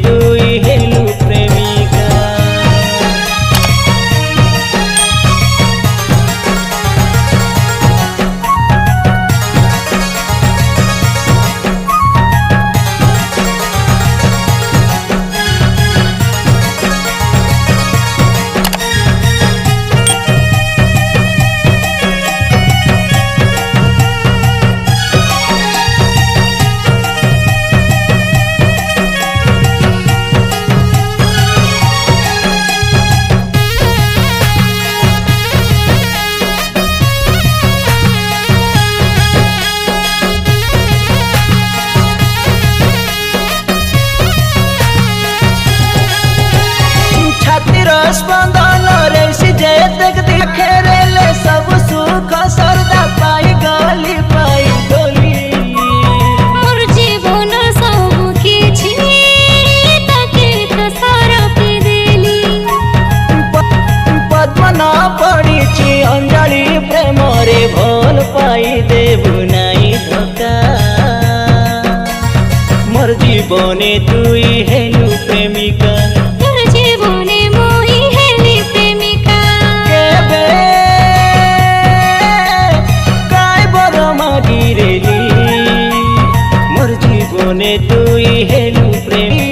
তুই হেলু প্রেমিকা। स्पंदन रे सिजे देखती खेरेले सब सुख सरदा पाई गली पाई गली मोर जीवन सब किछि ताके त सरपी देली पद्मना पड़ीची अंजलि प्रेम रे भल पाई देबु नाई धोका मोर जीवने तुई हेलु प्रेमिका। मोर जीवने तुई हेलु प्रेमी।